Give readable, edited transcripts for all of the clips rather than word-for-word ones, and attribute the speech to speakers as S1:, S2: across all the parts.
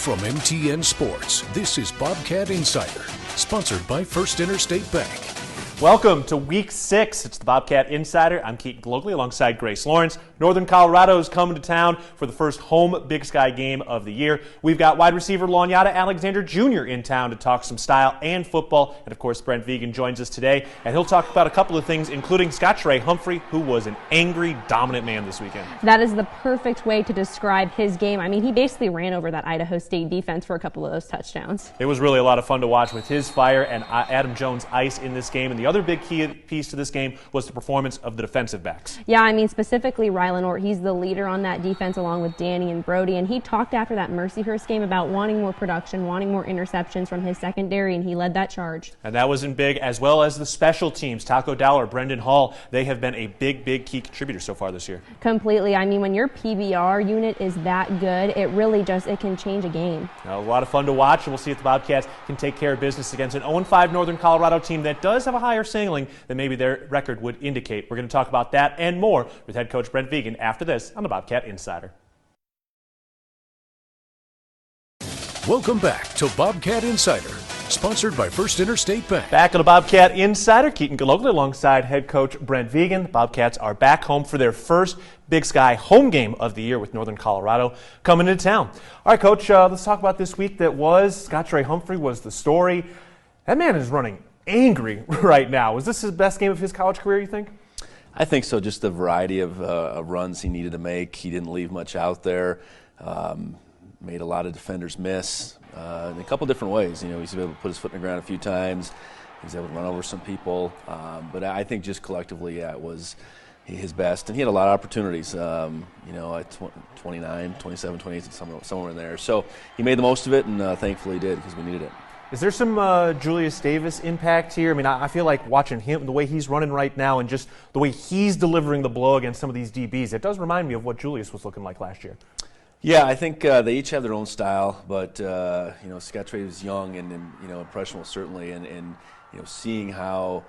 S1: From MTN Sports, this is Bobcat Insider, sponsored by First Interstate Bank.
S2: Welcome to Week 6. It's the Bobcat Insider. I'm Keaton Glockley alongside Grace Lawrence. Northern Colorado is coming to town for the first home Big Sky game of the year. We've got wide receiver Lonyatta Alexander Jr. in town to talk some style and football. And of course, Brent Vigen joins us today, and he'll talk about a couple of things, including Scottrey Humphrey, who was an angry, dominant man this weekend.
S3: That is the perfect way to describe his game. I mean, he basically ran over that Idaho State defense for a couple of those touchdowns.
S2: It was really a lot of fun to watch with his fire and Adam Jones' ice in this game. And the other big key piece to this game was the performance of the defensive backs.
S3: Yeah, I mean, specifically Rylan Orr, he's the leader on that defense along with Danny and Brody, and he talked after that Mercyhurst game about wanting more production, wanting more interceptions from his secondary, and he led that charge.
S2: And that wasn't big, as well as the special teams. Taco Dowler, Brendan Hall, they have been a big key contributor so far this year.
S3: Completely. I mean, when your PBR unit is that good, it really it can change a game.
S2: Now, a lot of fun to watch, and we'll see if the Bobcats can take care of business against an 0-5 Northern Colorado team that does have a higher ceiling than maybe their record would indicate. We're going to talk about that and more with head coach Brent Vigen after this on the Bobcat Insider.
S1: Welcome back to Bobcat Insider, sponsored by First Interstate Bank.
S2: Back on the Bobcat Insider, Keaton Glockley alongside head coach Brent Vigen. The Bobcats are back home for their first Big Sky home game of the year with Northern Colorado coming into town. All right, Coach, let's talk about this week that was. Scottrey Humphrey was the story. That man is running angry right now. Was this his best game of his college career, you think?
S4: I think so. Just the variety of runs he needed to make. He didn't leave much out there. Made a lot of defenders miss in a couple different ways. You know, he's able to put his foot in the ground a few times. He's able to run over some people. But I think just collectively, yeah, it was his best. And he had a lot of opportunities, you know, at 29, 27, 28, somewhere in there. So he made the most of it, and thankfully he did because we needed it.
S2: Is there some Julius Davis impact here? I mean, I feel like watching him, the way he's running right now and just the way he's delivering the blow against some of these DBs, it does remind me of what Julius was looking like last year.
S4: Yeah, I think they each have their own style, but you know, Scottrey is young and you know, impressionable certainly, and you know, seeing how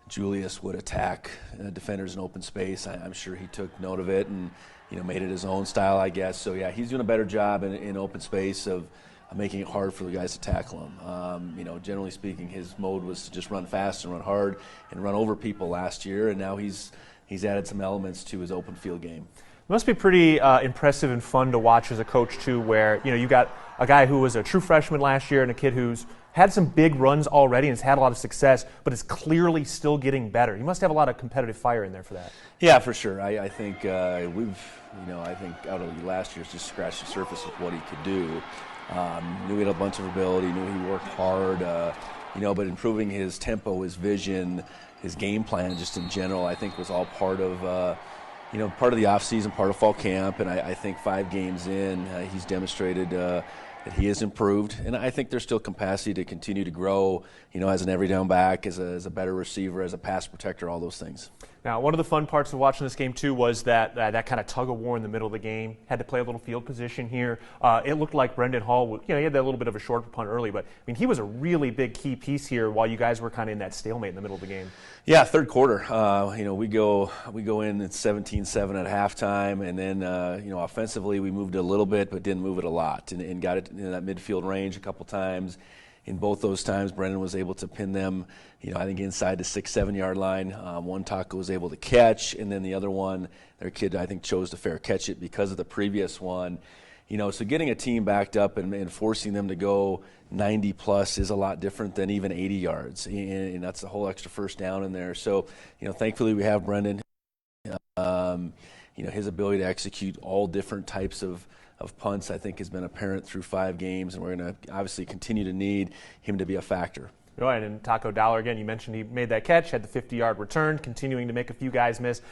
S4: Julius would attack defenders in open space, I'm sure he took note of it and you know, made it his own style, I guess. So yeah, he's doing a better job in open space of making it hard for the guys to tackle him. You know, generally speaking, his mode was to just run fast and run hard and run over people last year, and now he's added some elements to his open field game.
S2: It must be pretty impressive and fun to watch as a coach, too, where, you know, you got a guy who was a true freshman last year and a kid who's had some big runs already and has had a lot of success, but is clearly still getting better. You must have a lot of competitive fire in there for that.
S4: Yeah, for sure. I think I think out of last year's just scratched the surface of what he could do. Knew he had a bunch of ability, knew he worked hard, you know, but improving his tempo, his vision, his game plan just in general, I think was all part of you know, part of the off-season, part of fall camp, and I think 5 games in, he's demonstrated that he has improved, and I think there's still capacity to continue to grow, you know, as an every down back, as a better receiver, as a pass protector, all those things. Now,
S2: one of the fun parts of watching this game, too, was that kind of tug-of-war in the middle of the game. Had to play a little field position here. It looked like Brendan Hall, you know, he had that little bit of a short punt early, but, I mean, he was a really big key piece here while you guys were kind of in that stalemate in the middle of the game.
S4: Yeah, third quarter. You know, we go in at 17-7 at halftime, and then, you know, offensively we moved it a little bit, but didn't move it a lot, and got it in that midfield range a couple times. In both those times, Brendan was able to pin them, you know, I think inside the 6-7 yard line. One Taco was able to catch, and then the other one, their kid, I think, chose to fair catch it because of the previous one. You know, so getting a team backed up and forcing them to go 90-plus is a lot different than even 80 yards, and that's a whole extra first down in there. So, you know, thankfully we have Brendan. You know, his ability to execute all different types of punts, I think, has been apparent through 5 games, and we're going to obviously continue to need him to be a factor.
S2: Right, and Taco Dowler, again, you mentioned he made that catch, had the 50-yard return, continuing to make a few guys miss.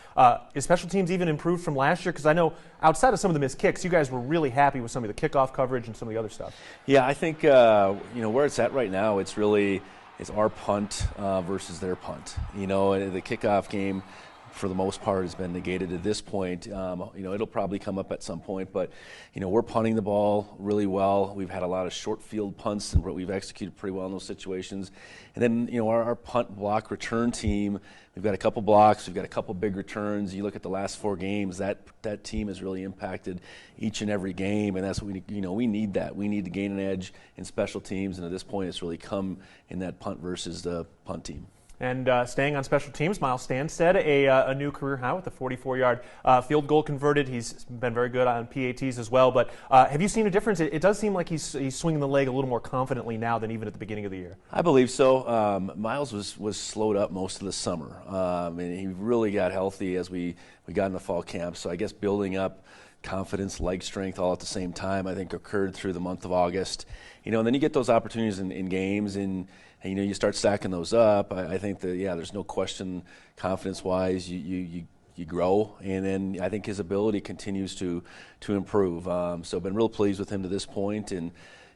S2: Is special teams even improved from last year? Because I know outside of some of the missed kicks, you guys were really happy with some of the kickoff coverage and some of the other stuff.
S4: Yeah, I think, you know, where it's at right now, it's our punt versus their punt. You know, the kickoff game, for the most part, has been negated at this point. It'll probably come up at some point, but we're punting the ball really well. We've had a lot of short field punts, and we've executed pretty well in those situations. And then our punt block return team, we've got a couple blocks, we've got a couple big returns. You look at the last 4 games, that team has really impacted each and every game, and that's what we need that. We need to gain an edge in special teams, and at this point, it's really come in that punt versus the punt team.
S2: And staying on special teams, Miles Stanstead, a new career high with a 44-yard field goal converted. He's been very good on PATs as well. But have you seen a difference? It does seem like he's swinging the leg a little more confidently now than even at the beginning of the year.
S4: I believe so. Miles was slowed up most of the summer, and he really got healthy as we got in the fall camp. So I guess building up confidence, leg strength, all at the same time, I think occurred through the month of August. And then you get those opportunities in games, and you start stacking those up. I think that, there's no question, confidence-wise, you grow, and then I think his ability continues to improve. So I've been real pleased with him to this point, and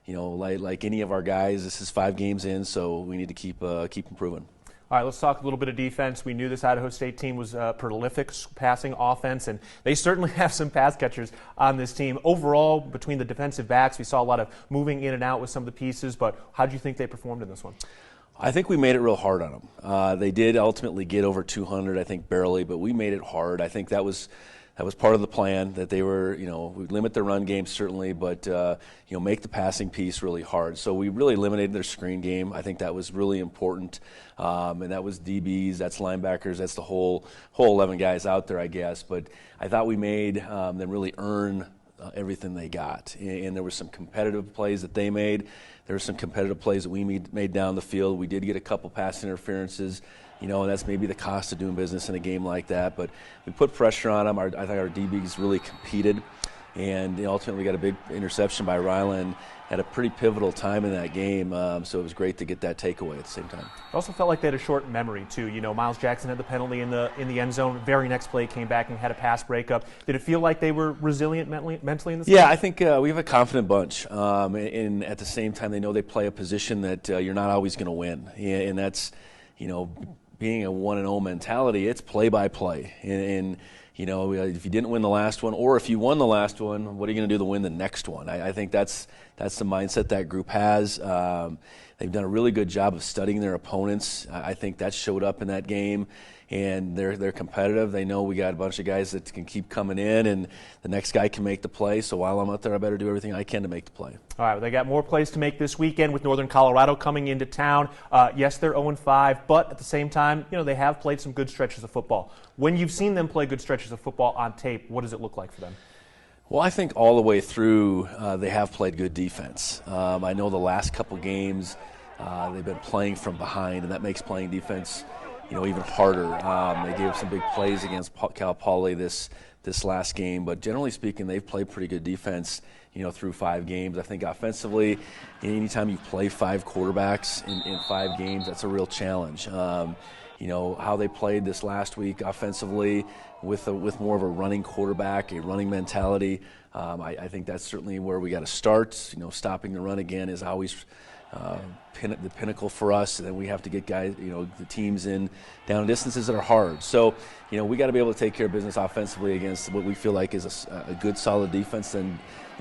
S4: like any of our guys, this is 5 games in, so we need to keep improving.
S2: All right, let's talk a little bit of defense. We knew this Idaho State team was a prolific passing offense, and they certainly have some pass catchers on this team. Overall, between the defensive backs, we saw a lot of moving in and out with some of the pieces, but how do you think they performed in this one?
S4: I think we made it real hard on them. They did ultimately get over 200, I think barely, but we made it hard. I think that was part of the plan, that they were, we limit their run game certainly, but, make the passing piece really hard. So we really eliminated their screen game. I think that was really important. And that was DBs, that's linebackers, that's the whole 11 guys out there, I guess. But I thought we made them really earn everything they got. And there were some competitive plays that they made. There were some competitive plays that we made down the field. We did get a couple pass interferences. And that's maybe the cost of doing business in a game like that. But we put pressure on them. I think our DBs really competed. And ultimately got a big interception by Ryland at a pretty pivotal time in that game. So it was great to get that takeaway at the same time.
S2: It also felt like they had a short memory, too. Miles Jackson had the penalty in the end zone. Very next play came back and had a pass breakup. Did it feel like they were resilient mentally in this game?
S4: Yeah, I think we have a confident bunch. And at the same time, they know they play a position that you're not always going to win. And that's, being a 1-0 mentality, it's play-by-play. And if you didn't win the last one, or if you won the last one, what are you going to do to win the next one? I think that's the mindset that group has. They've done a really good job of studying their opponents. I think that showed up in that game. And they're competitive. They know we got a bunch of guys that can keep coming in, and the next guy can make the play. So while I'm out there, I better do everything I can to make the play.
S2: All right, well, they got more plays to make this weekend with Northern Colorado coming into town. Yes, they're 0-5, but at the same time, they have played some good stretches of football. When you've seen them play good stretches of football on tape, what does it look like for them?
S4: Well, I think all the way through they have played good defense. I know the last couple games they've been playing from behind, and that makes playing defense even harder. They gave some big plays against Cal Poly this last game, but generally speaking, they've played pretty good defense, through 5 games. I think offensively, anytime you play 5 quarterbacks in 5 games, that's a real challenge. How they played this last week offensively with more of a running quarterback, a running mentality. I think that's certainly where we got to start. Stopping the run again is always the pinnacle for us, and then we have to get guys, the teams in down distances that are hard. So, we got to be able to take care of business offensively against what we feel like is a good, solid defense. And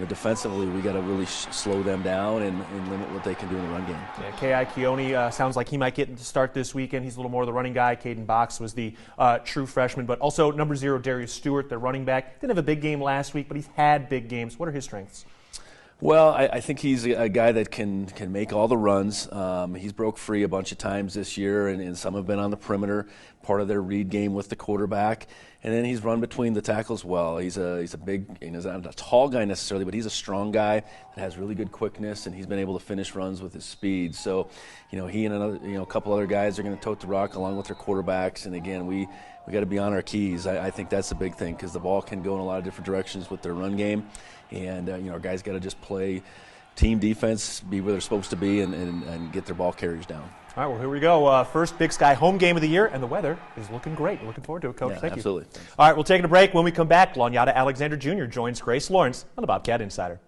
S4: defensively, we got to really slow them down and limit what they can do in the run game.
S2: Yeah, K.I. Keone sounds like he might get to start this weekend. He's a little more of the running guy. Caden Box was the true freshman, but also number 0, Darius Stewart, their running back. Didn't have a big game last week, but he's had big games. What are his strengths?
S4: Well, I think he's a guy that can make all the runs. He's broke free a bunch of times this year, and some have been on the perimeter, part of their read game with the quarterback. And then he's run between the tackles well. He's a big, he's not a tall guy necessarily, but he's a strong guy that has really good quickness, and he's been able to finish runs with his speed. So, he and a couple other guys are going to tote the rock along with their quarterbacks. And again, we got to be on our keys. I think that's the big thing, because the ball can go in a lot of different directions with their run game. And, our guys got to just play team defense, be where they're supposed to be, and get their ball carriers down.
S2: All right, well, here we go. First Big Sky home game of the year, and the weather is looking great. Looking forward to it, Coach.
S4: Yeah,
S2: Thank
S4: absolutely.
S2: you. All right, we'll take a break. When we come back, Lonyatta Alexander Jr. joins Grace Lawrence on the Bobcat Insider.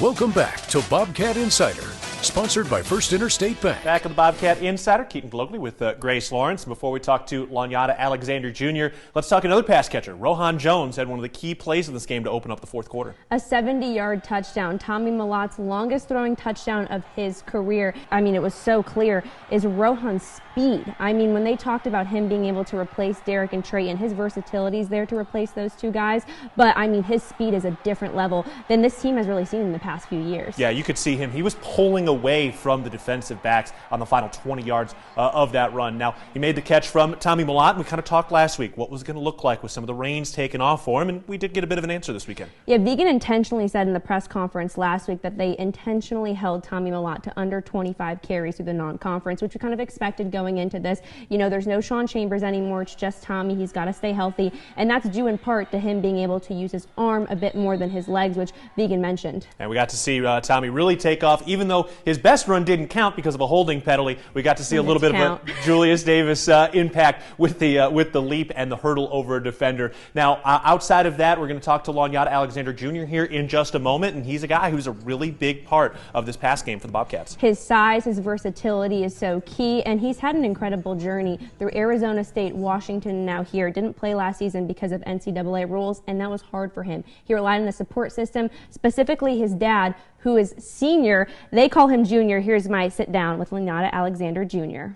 S1: Welcome back to Bobcat Insider, sponsored by First Interstate Bank.
S2: Back in the Bobcat Insider, Keaton Glogly with Grace Lawrence. Before we talk to Lonyatta Alexander Jr., let's talk another pass catcher. Rohan Jones had one of the key plays in this game to open up the fourth quarter.
S3: A 70-yard touchdown. Tommy Malot's longest throwing touchdown of his career. I mean, it was so clear, is Rohan's speed. I mean, when they talked about him being able to replace Derek and Trey, and his versatility is there to replace those two guys, but I mean, his speed is a different level than this team has really seen in the past few years.
S2: Yeah, you could see him. He was pulling away from the defensive backs on the final 20 yards of that run. Now, he made the catch from Tommy Malott. We kind of talked last week what was going to look like with some of the reins taken off for him, and we did get a bit of an answer this weekend.
S3: Yeah, Vigen intentionally said in the press conference last week that they intentionally held Tommy Malott to under 25 carries through the non-conference, which we kind of expected going into this. You know, there's no Sean Chambers anymore. It's just Tommy. He's got to stay healthy, and that's due in part to him being able to use his arm a bit more than his legs, which Vigen mentioned.
S2: And we got to see Tommy really take off, even though his best run didn't count because of a holding penalty. We got to see a little bit of a Julius Davis impact with the leap and the hurdle over a defender. Now, outside of that, we're going to talk to Lonyatta Alexander Jr. here in just a moment, and he's a guy who's a really big part of this pass game for the Bobcats.
S3: His size, his versatility is so key, and he's had an incredible journey through Arizona State, Washington, and now here. Didn't play last season because of NCAA rules, and that was hard for him. He relied on the support system, specifically his dad, who is senior. They call him junior. Here's my sit down with Lonyatta Alexander Jr.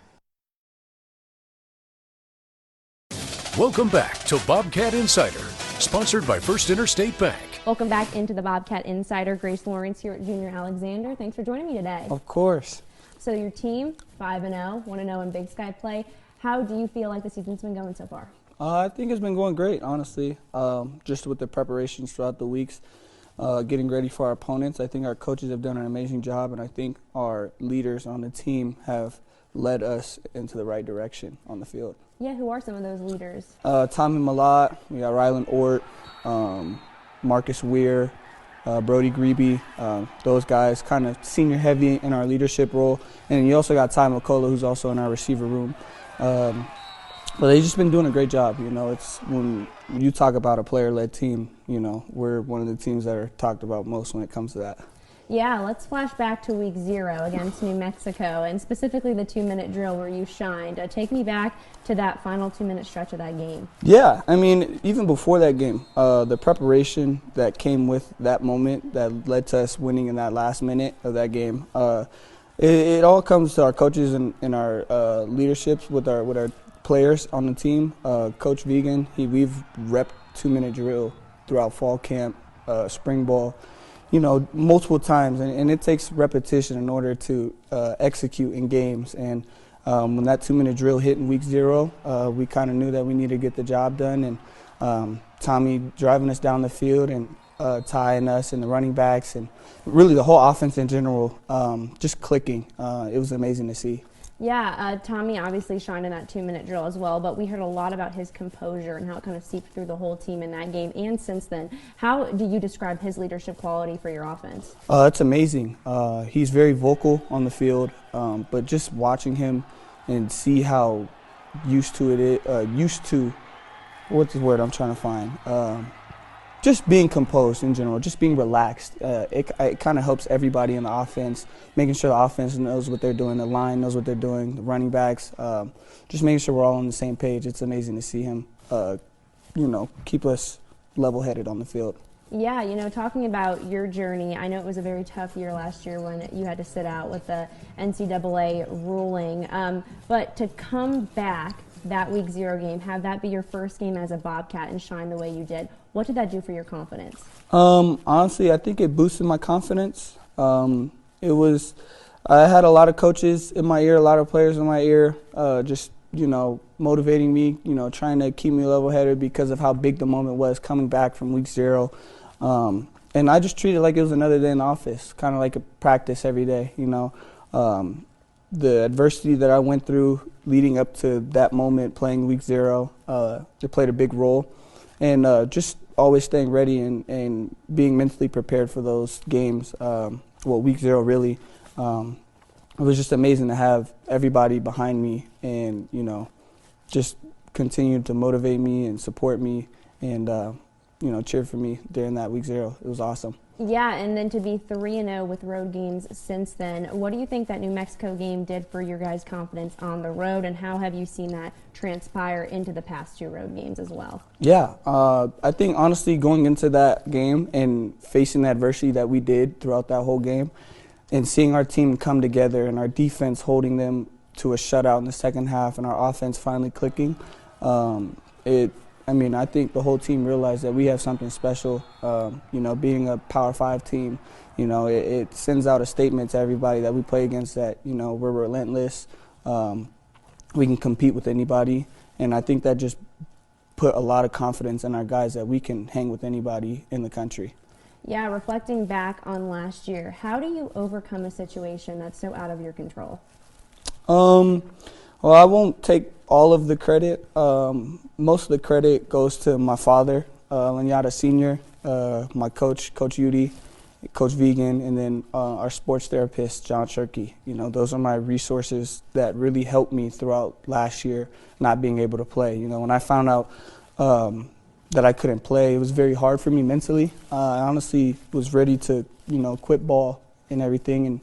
S1: Welcome back to Bobcat Insider, sponsored by First Interstate Bank.
S3: Welcome back into the Bobcat Insider. Grace Lawrence here at Junior Alexander. Thanks for joining me today.
S5: Of course.
S3: So your team, 5-0, 1-0 in Big Sky play. How do you feel like the season's been going so far?
S5: I think it's been going great, honestly. Just with the preparations throughout the weeks, getting ready for our opponents. I think our coaches have done an amazing job, and I think our leaders on the team have led us into the right direction on the field.
S3: Yeah, who are some of those leaders?
S5: Tommy Malott, we got Rylan Ort, Marcus Weir, Brody Grebe, those guys kind of senior heavy in our leadership role. And you also got Ty McCullough, who's also in our receiver room. But they've just been doing a great job. You know, it's when you talk about a player-led team, you know, we're one of the teams that are talked about most when it comes to that.
S3: Yeah, let's flash back to week 0 against New Mexico, and specifically the 2-minute drill where you shined. Take me back to that final 2-minute stretch of that game.
S5: Yeah, I mean, even before that game, the preparation that came with that moment that led to us winning in that last minute of that game, it all comes to our coaches and our leaderships with our players on the team. Coach Vigen, we've repped 2-minute drill throughout fall camp, spring ball, you know, multiple times, and it takes repetition in order to execute in games. And when that 2-minute drill hit in week 0, we kind of knew that we needed to get the job done. And Tommy driving us down the field and tying us and the running backs and really the whole offense in general just clicking. It was amazing to see.
S3: Yeah, Tommy obviously shined in that 2-minute drill as well, but we heard a lot about his composure and how it kind of seeped through the whole team in that game and since then. How do you describe his leadership quality for your offense?
S5: It's amazing. He's very vocal on the field, but just watching him and see how used to what's the word I'm trying to find? Just being composed in general, just being relaxed. It kind of helps everybody in the offense, making sure the offense knows what they're doing, the line knows what they're doing, the running backs, just making sure we're all on the same page. It's amazing to see him, keep us level-headed on the field.
S3: Yeah, you know, talking about your journey, I know it was a very tough year last year when you had to sit out with the NCAA ruling, but to come back that week 0 game, have that be your first game as a Bobcat and shine the way you did, what did that do for your confidence?
S5: Honestly, I think it boosted my confidence. I had a lot of coaches in my ear, a lot of players in my ear, just, motivating me, trying to keep me level-headed because of how big the moment was coming back from week 0. And I just treated it like it was another day in the office, kind of like a practice every day, The adversity that I went through leading up to that moment, playing week 0, it played a big role. And just always staying ready and being mentally prepared for those games. Week 0 really. It was just amazing to have everybody behind me and, just continue to motivate me and support me. And cheered for me during that week 0. It was awesome.
S3: Yeah, and then to be 3-0 with road games since then, what do you think that New Mexico game did for your guys' confidence on the road, and how have you seen that transpire into the past 2 road games as well?
S5: Yeah, I think honestly going into that game and facing the adversity that we did throughout that whole game and seeing our team come together and our defense holding them to a shutout in the second half and our offense finally clicking, I think the whole team realized that we have something special. Being a Power 5 team, it sends out a statement to everybody that we play against that, we're relentless. We can compete with anybody. And I think that just put a lot of confidence in our guys that we can hang with anybody in the country.
S3: Yeah, reflecting back on last year, how do you overcome a situation that's so out of your control?
S5: Well, I won't take all of the credit. Most of the credit goes to my father, Lonyatta Sr., my coach, Coach Udi, Coach Vigen, and then our sports therapist, John Shirkey. Those are my resources that really helped me throughout last year not being able to play. When I found out that I couldn't play, it was very hard for me mentally. I honestly was ready to, quit ball and everything and,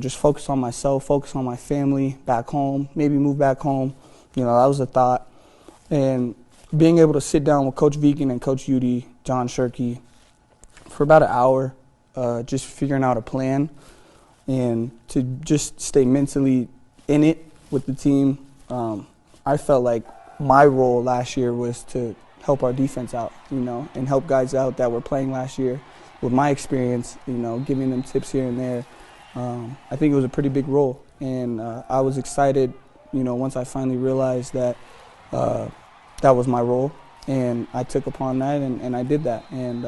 S5: just focus on myself, focus on my family back home, maybe move back home. That was the thought. And being able to sit down with Coach Vigen and Coach Udi, John Shirkey, for about an hour, just figuring out a plan and to just stay mentally in it with the team. I felt like my role last year was to help our defense out, and help guys out that were playing last year with my experience, giving them tips here and there. I think it was a pretty big role, and I was excited, once I finally realized that that was my role, and I took upon that, and I did that. And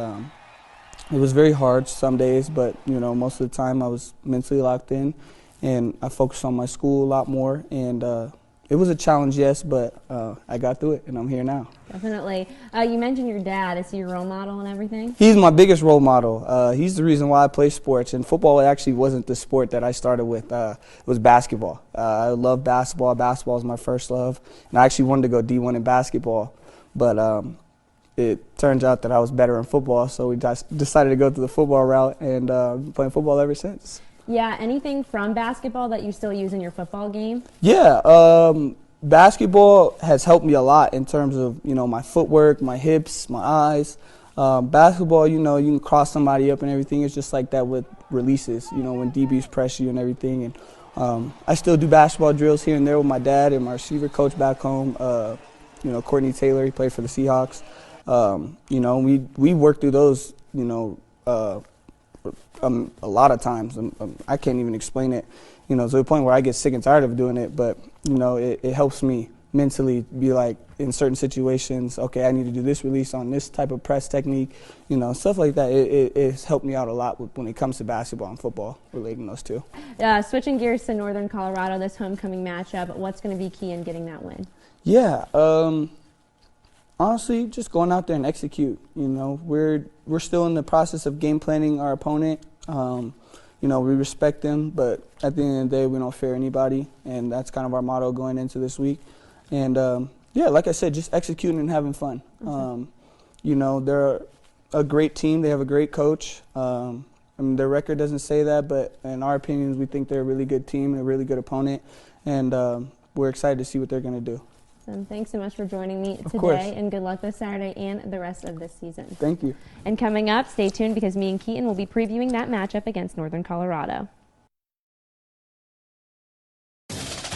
S5: it was very hard some days, but, most of the time I was mentally locked in, and I focused on my school a lot more, and it was a challenge, yes, but I got through it, and I'm here now.
S3: Definitely. You mentioned your dad. Is he your role model and everything?
S5: He's my biggest role model. He's the reason why I play sports, and football actually wasn't the sport that I started with. It was basketball. I love basketball. Basketball is my first love, and I actually wanted to go D1 in basketball, but it turns out that I was better in football, so we decided to go to the football route, and been playing football ever since.
S3: Yeah, anything from basketball that you still use in your football game?
S5: Yeah, basketball has helped me a lot in terms of, my footwork, my hips, my eyes. Basketball, you can cross somebody up and everything. It's just like that with releases, when DBs press you and everything. And I still do basketball drills here and there with my dad and my receiver coach back home, Courtney Taylor. He played for the Seahawks. We work through those, a lot of times. I can't even explain it, to the point where I get sick and tired of doing it. But, it helps me mentally be like, in certain situations, okay, I need to do this release on this type of press technique, stuff like that. It's helped me out a lot when it comes to basketball and football, relating those two.
S3: Switching gears to Northern Colorado, this homecoming matchup, what's going to be key in getting that win? Yeah,
S5: honestly, just going out there and execute. We're still in the process of game planning our opponent. We respect them, but at the end of the day, we don't fear anybody, and that's kind of our motto going into this week. And like I said, just executing and having fun. They're a great team. They have a great coach. Their record doesn't say that, but in our opinions, we think they're a really good team and a really good opponent, and we're excited to see what they're going to do.
S3: Thanks so much for joining me
S5: Of course.
S3: today, and good luck this Saturday and the rest of this season.
S5: Thank you.
S3: And coming up, stay tuned because me and Keaton will be previewing that matchup against Northern Colorado.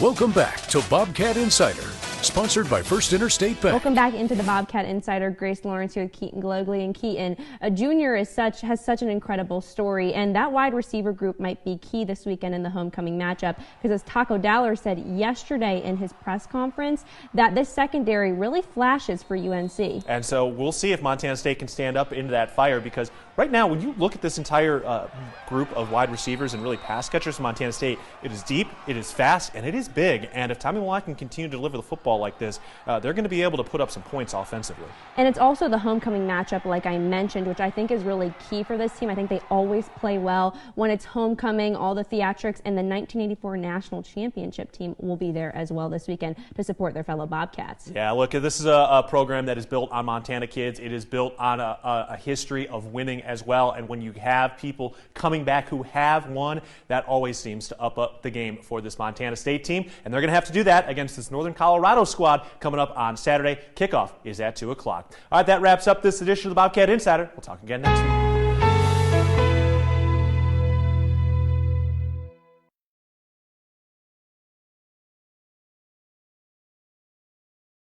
S1: Welcome back to Bobcat Insider, sponsored by First Interstate Bank.
S3: Welcome back into the Bobcat Insider. Grace Lawrence here with Keaton Glogly. And Keaton, a junior has such an incredible story, and that wide receiver group might be key this weekend in the homecoming matchup, because as Taco Dowler said yesterday in his press conference, that this secondary really flashes for UNC.
S2: And so we'll see if Montana State can stand up into that fire, because right now when you look at this entire group of wide receivers and really pass catchers from Montana State, it is deep, it is fast, and it is big. And if Tommy Malloy can continue to deliver the football football like this, they're going to be able to put up some points offensively.
S3: And it's also the homecoming matchup, like I mentioned, which I think is really key for this team. I think they always play well when it's homecoming, all the theatrics, and the 1984 National Championship team will be there as well this weekend to support their fellow Bobcats.
S2: Yeah, look, this is a program that is built on Montana kids. It is built on a history of winning as well, and when you have people coming back who have won, that always seems to up the game for this Montana State team, and they're going to have to do that against this Northern Colorado squad coming up on Saturday. Kickoff is at 2 o'clock. All right, that wraps up this edition of the Bobcat Insider. We'll talk again next week.